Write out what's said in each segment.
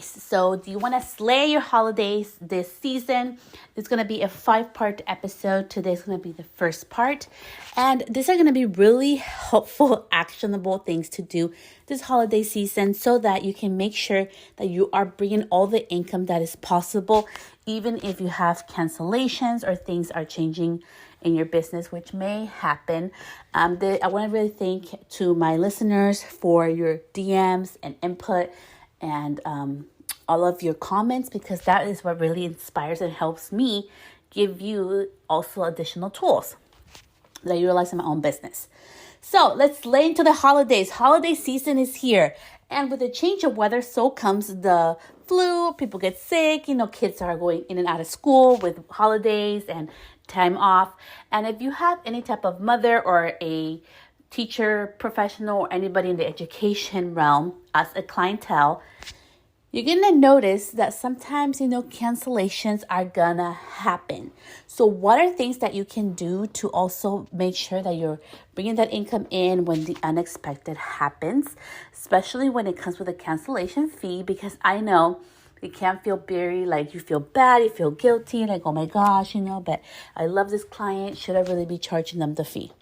So do you want to slay your holidays this season? It's going to be a 5-part episode. Today's going to be the first part. And these are going to be really helpful, actionable things to do this holiday season so that you can make sure that you are bringing all the income that is possible, even if you have cancellations or things are changing in your business, which may happen. I want to really thank to my listeners for your DMs and input and all of your comments, because that is what really inspires and helps me give you also additional tools that I utilize in my own business. So let's lay into the holidays. Holiday season is here. And with the change of weather, so comes the flu. People get sick. Kids are going in and out of school with holidays and time off. And if you have any type of mother or a teacher, professional, or anybody in the education realm as a clientele, you're going to notice that sometimes, cancellations are going to happen. So what are things that you can do to also make sure that you're bringing that income in when the unexpected happens, especially when it comes with a cancellation fee? Because I know you can't feel very you feel bad, you feel guilty, like, oh my gosh, but I love this client. Should I really be charging them the fee?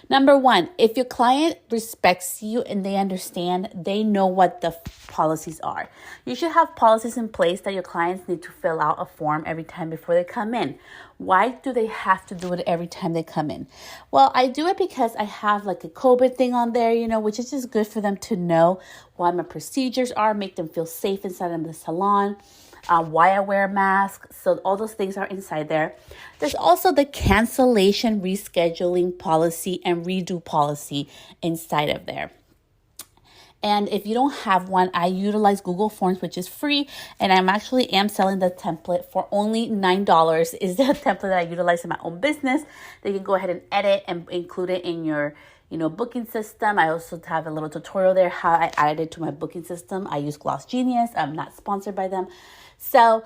Number one, if your client respects you and they understand, they know what the policies are. You should have policies in place that your clients need to fill out a form every time before they come in. Why do they have to do it every time they come in? Well, I do it because I have a COVID thing on there, which is just good for them to know what my procedures are, make them feel safe inside of the salon. Why I wear a mask. So all those things are inside there. There's also the cancellation rescheduling policy and redo policy inside of there. And if you don't have one, I utilize Google Forms, which is free. And I'm selling the template for only $9 is the template that I utilize in my own business. They can go ahead and edit and include it in your booking system. I also have a little tutorial there how I added it to my booking system. I use Gloss Genius. I'm not sponsored by them. So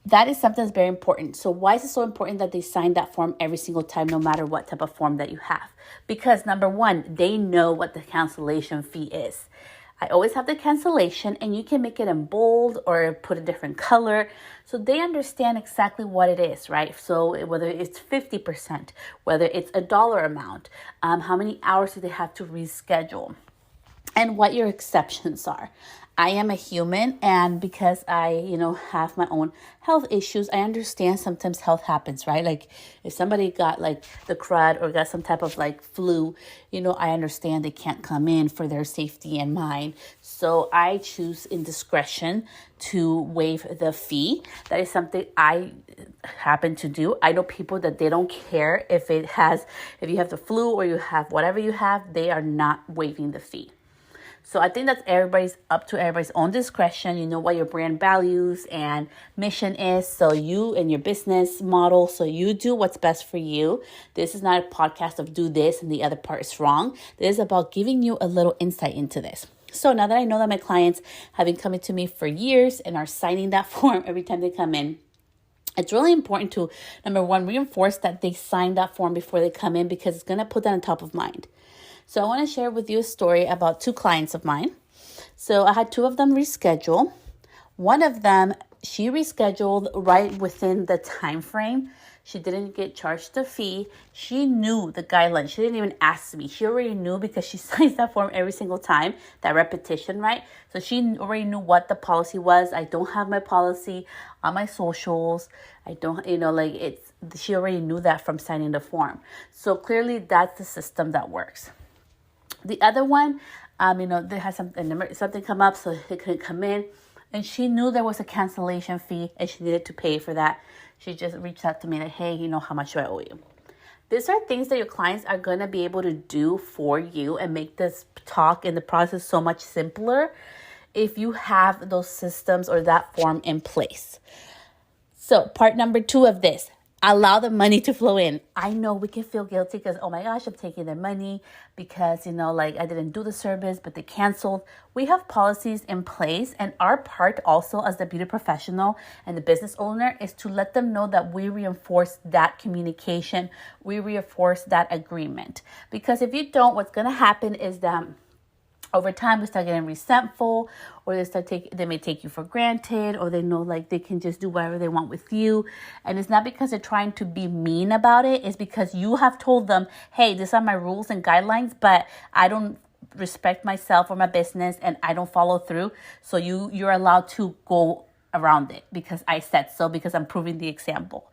that is something that's very important. So why is it so important that they sign that form every single time, no matter what type of form that you have? Because number one, they know what the cancellation fee is. I always have the cancellation, and you can make it in bold or put a different color so they understand exactly what it is, right? So whether it's 50%, whether it's a dollar amount, how many hours do they have to reschedule, and what your exceptions are. I am a human, and because I, have my own health issues, I understand sometimes health happens, right? Like if somebody got the crud or got some type of flu, I understand they can't come in for their safety and mine. So I choose in discretion to waive the fee. That is something I happen to do. I know people that they don't care if you have the flu or you have whatever you have, they are not waiving the fee. So I think that's up to everybody's own discretion. You know what your brand values and mission is. So you and your business model. So you do what's best for you. This is not a podcast of do this and the other part is wrong. This is about giving you a little insight into this. So now that I know that my clients have been coming to me for years and are signing that form every time they come in, it's really important to, number one, reinforce that they sign that form before they come in, because it's going to put that on top of mind. So I want to share with you a story about 2 clients of mine. So I had 2 of them reschedule. One of them, she rescheduled right within the time frame. She didn't get charged the fee. She knew the guidelines. She didn't even ask me. She already knew because she signs that form every single time, that repetition, right? So she already knew what the policy was. I don't have my policy on my socials. I don't, she already knew that from signing the form. So clearly that's the system that works. The other one, they had something come up, so they couldn't come in. And she knew there was a cancellation fee and she needed to pay for that. She just reached out to me like, hey, how much do I owe you? These are things that your clients are going to be able to do for you and make this talk and the process so much simpler if you have those systems or that form in place. So part number 2 of this, allow the money to flow in. I know we can feel guilty because, oh my gosh, I'm taking their money because, I didn't do the service, but they canceled. We have policies in place, and our part also as the beauty professional and the business owner is to let them know that we reinforce that communication. We reinforce that agreement. Because if you don't, what's going to happen is that over time, we start getting resentful, or they may take you for granted, or they know like they can just do whatever they want with you. And it's not because they're trying to be mean about it. It's because you have told them, hey, these are my rules and guidelines, but I don't respect myself or my business and I don't follow through. So you're allowed to go around it because I said so, because I'm proving the example.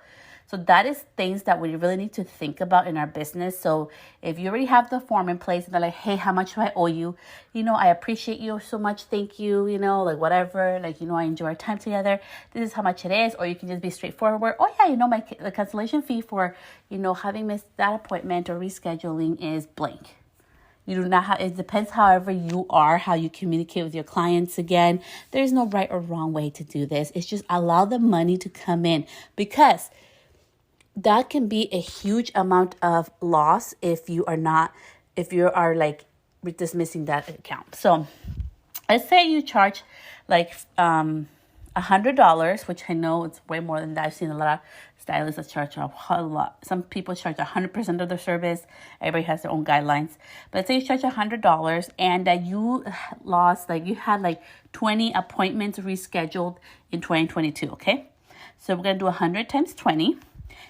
So that is things that we really need to think about in our business. So if you already have the form in place and they're like, hey, how much do I owe you? I appreciate you so much. Thank you. Like whatever, like, I enjoy our time together. This is how much it is. Or you can just be straightforward. Oh yeah, the cancellation fee for, having missed that appointment or rescheduling is blank. You do not have, it depends however you are, how you communicate with your clients. Again, there's no right or wrong way to do this. It's just allow the money to come in, because that can be a huge amount of loss if you are like dismissing that account. So let's say you charge like $100, which I know it's way more than that. I've seen a lot of stylists that charge a whole lot. Some people charge 100% of their service. Everybody has their own guidelines. But let's say you charge $100 and that you had like 20 appointments rescheduled in 2022, okay? So we're going to do 100 times 20.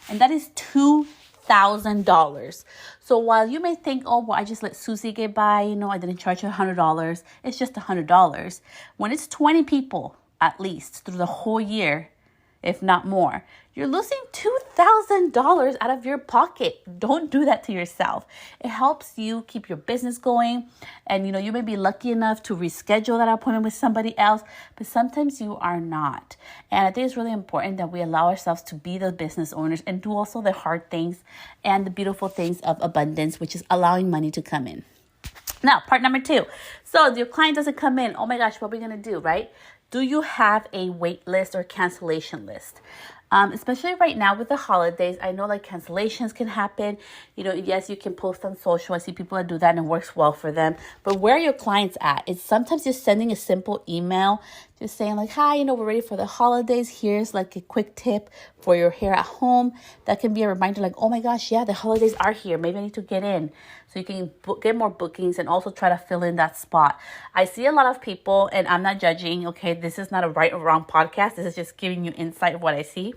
And that is $2,000. So while you may think, oh, well, I just let Susie get by, I didn't charge her $100. It's just $100. When it's 20 people, at least through the whole year, if not more, you're losing $2,000 out of your pocket. Don't do that to yourself. It helps you keep your business going. And, you may be lucky enough to reschedule that appointment with somebody else, but sometimes you are not. And I think it's really important that we allow ourselves to be the business owners and do also the hard things and the beautiful things of abundance, which is allowing money to come in. Now, part number 2. So your client doesn't come in. Oh my gosh, what are we going to do, right? Do you have a wait list or cancellation list? Especially right now with the holidays, I know like cancellations can happen. Yes, you can post on social. I see people that do that and it works well for them. But where are your clients at? It's sometimes just sending a simple email, just saying like, hi, we're ready for the holidays. Here's like a quick tip for your hair at home. That can be a reminder like, oh my gosh, yeah, the holidays are here. Maybe I need to get in. So you can get more bookings and also try to fill in that spot. I see a lot of people, and I'm not judging, okay? This is not a right or wrong podcast. This is just giving you insight of what I see.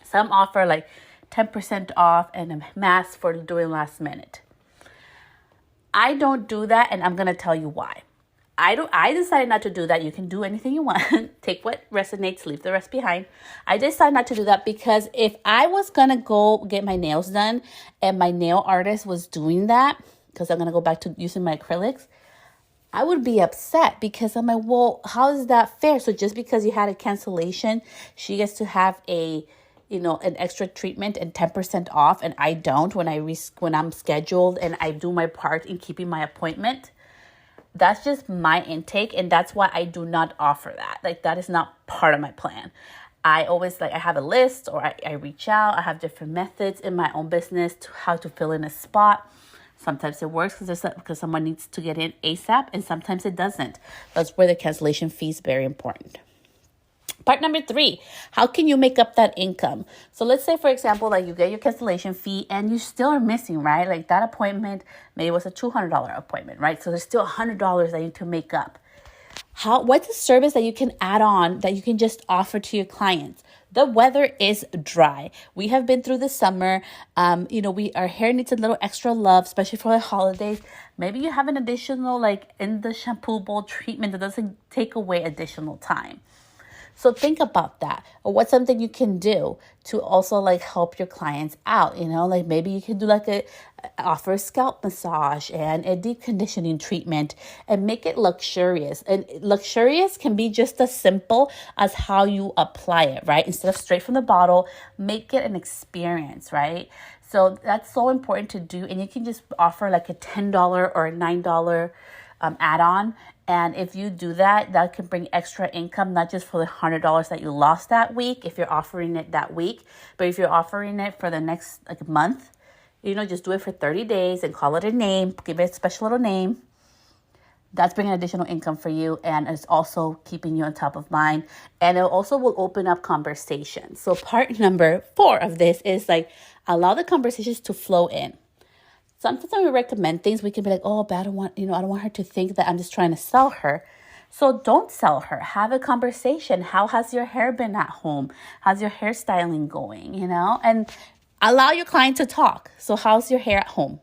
Some offer like 10% off and a mask for doing last minute. I don't do that, and I'm going to tell you why. I decided not to do that. You can do anything you want. Take what resonates, leave the rest behind. I decided not to do that because if I was going to go get my nails done and my nail artist was doing that, because I'm going to go back to using my acrylics, I would be upset because I'm like, well, how is that fair? So just because you had a cancellation, she gets to have an extra treatment and 10% off, and I don't when I'm scheduled and I do my part in keeping my appointment. That's just my intake, and that's why I do not offer that. Like, that is not part of my plan. I always I have a list, or I reach out. I have different methods in my own business to how to fill in a spot. Sometimes it works because someone needs to get in ASAP, and sometimes it doesn't. That's where the cancellation fee is very important. Part number 3, how can you make up that income? So let's say, for example, like you get your cancellation fee and you still are missing, right? Like that appointment, maybe it was a $200 appointment, right? So there's still $100 that you need to make up. What's a service that you can add on that you can just offer to your clients? The weather is dry. We have been through the summer. Our hair needs a little extra love, especially for the holidays. Maybe you have an additional, in the shampoo bowl treatment that doesn't take away additional time. So think about that. Or what's something you can do to also help your clients out? Maybe you can do offer a scalp massage and a deep conditioning treatment and make it luxurious. And luxurious can be just as simple as how you apply it, right? Instead of straight from the bottle, make it an experience, right? So that's so important to do. And you can just offer a $10 or a $9 add-on. And if you do that, that can bring extra income, not just for the $100 that you lost that week, if you're offering it that week, but if you're offering it for the next month, just do it for 30 days and call it a name, give it a special little name. That's bringing additional income for you, and it's also keeping you on top of mind. And it also will open up conversations. So part number 4 of this is allow the conversations to flow in. Sometimes when we recommend things, we can be like, oh, but I don't want her to think that I'm just trying to sell her. So don't sell her. Have a conversation. How has your hair been at home? How's your hairstyling going? And allow your client to talk. So how's your hair at home?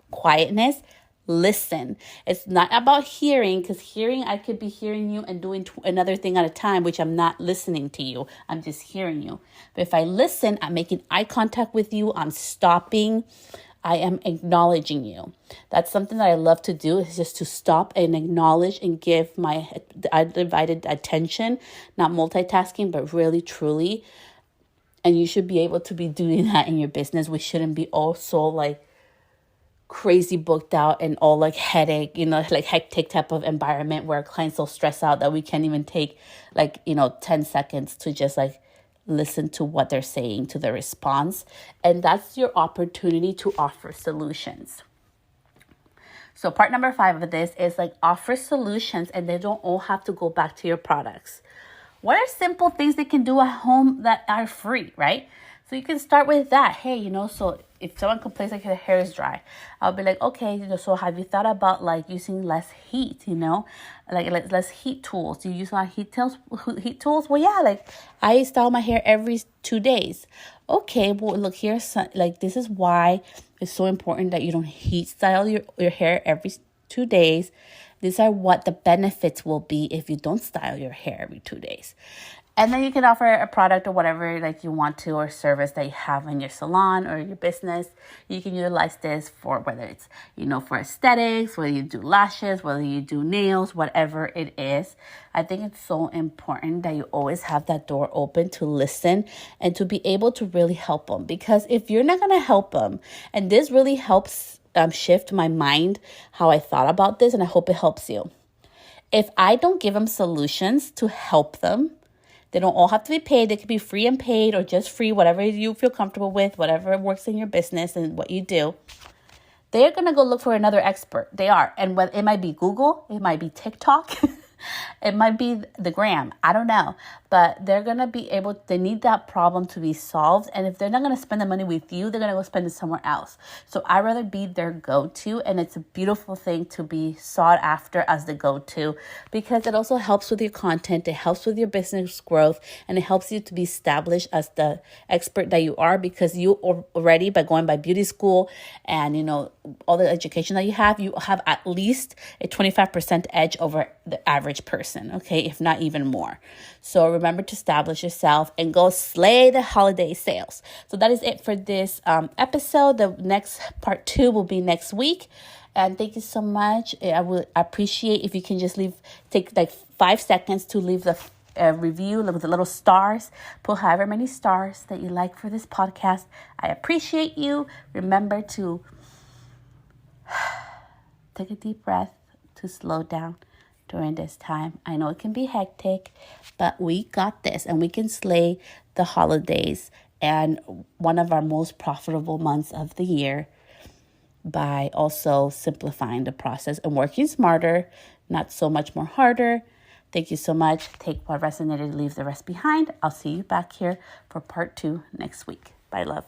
Quietness. Listen. It's not about hearing, because I could be hearing you and doing another thing at a time, which I'm not listening to you. I'm just hearing you. But if I listen, I'm making eye contact with you. I'm stopping. I am acknowledging you. That's something that I love to do, is just to stop and acknowledge and give my undivided attention, not multitasking, but really, truly. And you should be able to be doing that in your business. We shouldn't be also like crazy booked out and all like headache, like hectic type of environment where clients so stress out that we can't even take 10 seconds to just like listen to what they're saying, to the response. And that's your opportunity to offer solutions. So part number 5 of this is like offer solutions, and they don't all have to go back to your products. What are simple things they can do at home that are free, right? So you can start with that. Hey, so if someone complains like their hair is dry, I'll be like, okay, so have you thought about like using less heat, like less heat tools? Do you use a lot of heat tools? Well, yeah, like I style my hair every 2 days. Okay, well, look, here's like, this is why it's so important that you don't heat style your hair every 2 days. These are what the benefits will be if you don't style your hair every 2 days. And then you can offer a product or whatever like you want to, or service that you have in your salon or your business. You can utilize this for whether it's, for aesthetics, whether you do lashes, whether you do nails, whatever it is. I think it's so important that you always have that door open to listen and to be able to really help them. Because if you're not going to help them, and this really helps shift my mind, how I thought about this, and I hope it helps you. If I don't give them solutions to help them, they don't all have to be paid. They could be free and paid, or just free, whatever you feel comfortable with, whatever works in your business and what you do. They're going to go look for another expert. They are. And it might be Google, it might be TikTok, it might be the gram. I don't know. But they're going to be they need that problem to be solved. And if they're not going to spend the money with you, they're going to go spend it somewhere else. So I'd rather be their go-to. And it's a beautiful thing to be sought after as the go-to, because it also helps with your content. It helps with your business growth. And it helps you to be established as the expert that you are, because you already, by going by beauty school and, all the education that you have at least a 25% edge over the average person. Okay. If not even more. So remember to establish yourself and go slay the holiday sales. So that is it for this episode. The next part 2 will be next week. And thank you so much. I would appreciate if you can just take like 5 seconds to leave the review with the little stars. Put however many stars that you like for this podcast. I appreciate you. Remember to take a deep breath, to slow down during this time. I know it can be hectic, but we got this, and we can slay the holidays and one of our most profitable months of the year by also simplifying the process and working smarter, not so much more harder. Thank you so much. Take what resonated, leave the rest behind. I'll see you back here for part 2 next week. Bye, love.